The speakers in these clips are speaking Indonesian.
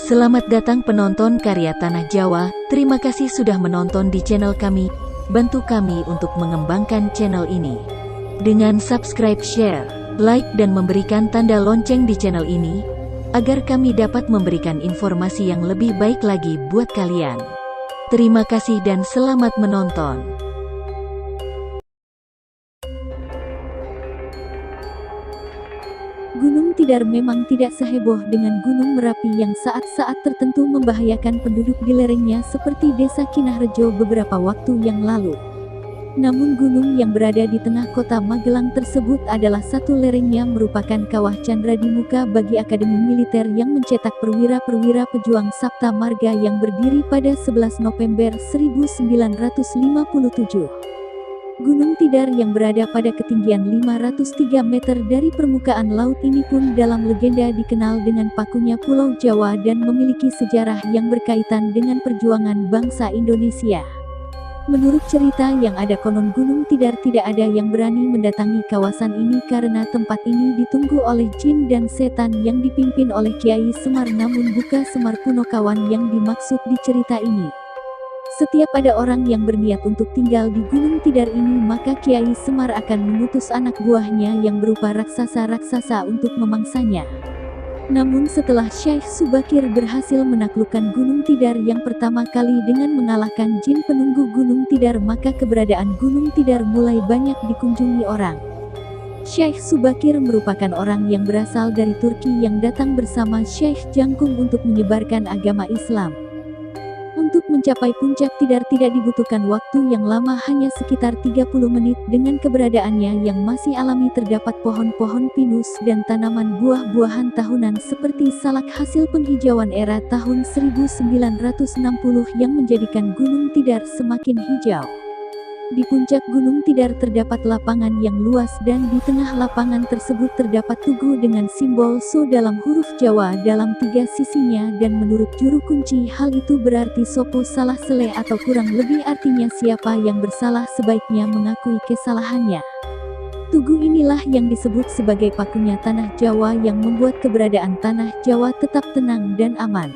Selamat datang penonton karya Tanah Jawa, terima kasih sudah menonton di channel kami. Bantu kami untuk mengembangkan channel ini dengan subscribe, share, like dan memberikan tanda lonceng di channel ini, agar kami dapat memberikan informasi yang lebih baik lagi buat kalian. Terima kasih dan selamat menonton. Gunung Tidar memang tidak seheboh dengan Gunung Merapi yang saat-saat tertentu membahayakan penduduk di lerengnya seperti Desa Kinahrejo beberapa waktu yang lalu. Namun gunung yang berada di tengah kota Magelang tersebut adalah satu lerengnya merupakan kawah candra di muka bagi Akademi Militer yang mencetak perwira-perwira pejuang Sabta Marga yang berdiri pada 11 November 1957. Gunung Tidar yang berada pada ketinggian 503 meter dari permukaan laut ini pun dalam legenda dikenal dengan pakunya Pulau Jawa dan memiliki sejarah yang berkaitan dengan perjuangan bangsa Indonesia. Menurut cerita yang ada konon Gunung Tidar tidak ada yang berani mendatangi kawasan ini karena tempat ini ditunggu oleh jin dan setan yang dipimpin oleh Kiai Semar, namun bukan Semar Punokawan yang dimaksud di cerita ini. Setiap ada orang yang berniat untuk tinggal di Gunung Tidar ini, maka Kiai Semar akan mengutus anak buahnya yang berupa raksasa-raksasa untuk memangsanya. Namun setelah Syekh Subakir berhasil menaklukkan Gunung Tidar yang pertama kali dengan mengalahkan jin penunggu Gunung Tidar, maka keberadaan Gunung Tidar mulai banyak dikunjungi orang. Syekh Subakir merupakan orang yang berasal dari Turki yang datang bersama Syekh Jangkung untuk menyebarkan agama Islam. Untuk mencapai puncak Tidar tidak dibutuhkan waktu yang lama, hanya sekitar 30 menit. Dengan keberadaannya yang masih alami terdapat pohon-pohon pinus dan tanaman buah-buahan tahunan seperti salak hasil penghijauan era tahun 1960 yang menjadikan Gunung Tidar semakin hijau. Di puncak Gunung Tidar terdapat lapangan yang luas dan di tengah lapangan tersebut terdapat tugu dengan simbol So dalam huruf Jawa dalam 3 sisinya, dan menurut juru kunci hal itu berarti sopo salah seleh atau kurang lebih artinya siapa yang bersalah sebaiknya mengakui kesalahannya. Tugu inilah yang disebut sebagai pakunya Tanah Jawa yang membuat keberadaan Tanah Jawa tetap tenang dan aman.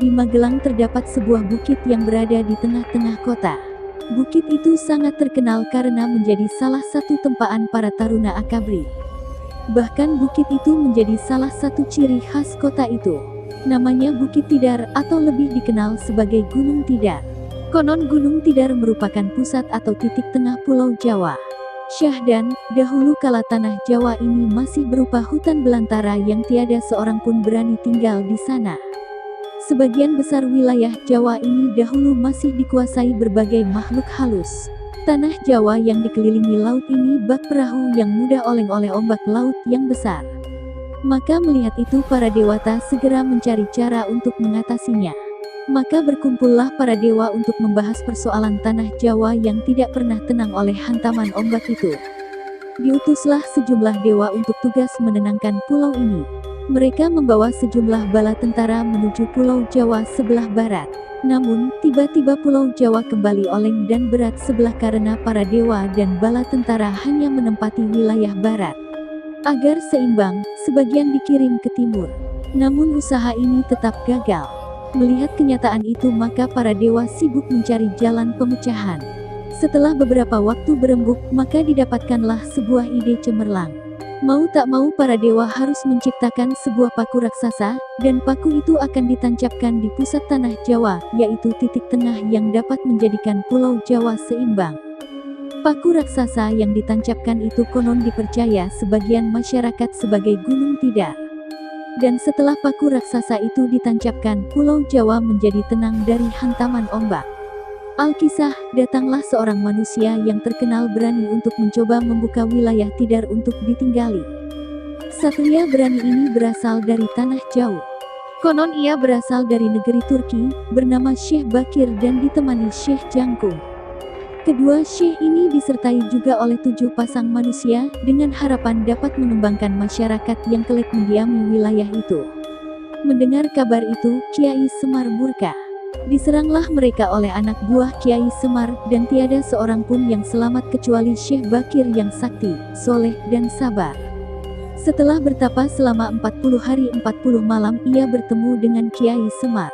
Di Magelang terdapat sebuah bukit yang berada di tengah-tengah kota. Bukit itu sangat terkenal karena menjadi salah satu tempaan para taruna akabri. Bahkan bukit itu menjadi salah satu ciri khas kota itu. Namanya Bukit Tidar atau lebih dikenal sebagai Gunung Tidar. Konon Gunung Tidar merupakan pusat atau titik tengah Pulau Jawa. Syahdan, dahulu kala Tanah Jawa ini masih berupa hutan belantara yang tiada seorang pun berani tinggal di sana. Sebagian besar wilayah Jawa ini dahulu masih dikuasai berbagai makhluk halus. Tanah Jawa yang dikelilingi laut ini bak perahu yang mudah oleng oleh ombak laut yang besar. Maka melihat itu para dewata segera mencari cara untuk mengatasinya. Maka berkumpullah para dewa untuk membahas persoalan Tanah Jawa yang tidak pernah tenang oleh hantaman ombak itu. Diutuslah sejumlah dewa untuk tugas menenangkan pulau ini. Mereka membawa sejumlah bala tentara menuju Pulau Jawa sebelah barat. Namun, tiba-tiba Pulau Jawa kembali oleng dan berat sebelah karena para dewa dan bala tentara hanya menempati wilayah barat. Agar seimbang, sebagian dikirim ke timur. Namun usaha ini tetap gagal. Melihat kenyataan itu, maka para dewa sibuk mencari jalan pemecahan. Setelah beberapa waktu berembuk, maka didapatkanlah sebuah ide cemerlang. Mau tak mau para dewa harus menciptakan sebuah paku raksasa, dan paku itu akan ditancapkan di pusat Tanah Jawa, yaitu titik tengah yang dapat menjadikan Pulau Jawa seimbang. Paku raksasa yang ditancapkan itu konon dipercaya sebagian masyarakat sebagai Gunung Tidar. Dan setelah paku raksasa itu ditancapkan, Pulau Jawa menjadi tenang dari hantaman ombak. Alkisah, datanglah seorang manusia yang terkenal berani untuk mencoba membuka wilayah Tidar untuk ditinggali. Satria berani ini berasal dari tanah jauh. Konon ia berasal dari negeri Turki, bernama Syekh Bakir dan ditemani Syekh Jangkung. Kedua syekh ini disertai juga oleh 7 pasang manusia, dengan harapan dapat mengembangkan masyarakat yang kelak mendiami wilayah itu. Mendengar kabar itu, Kiai Semar murka. Diseranglah mereka oleh anak buah Kiai Semar, dan tiada seorang pun yang selamat kecuali Syekh Bakir yang sakti, soleh, dan sabar. Setelah bertapa selama 40 hari 40 malam, ia bertemu dengan Kiai Semar.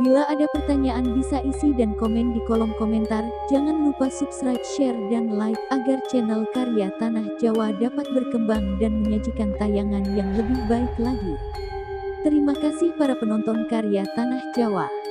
Bila ada pertanyaan bisa isi dan komen di kolom komentar. Jangan lupa subscribe, share, dan like agar channel Karya Tanah Jawa dapat berkembang dan menyajikan tayangan yang lebih baik lagi. Terima kasih para penonton Karya Tanah Jawa.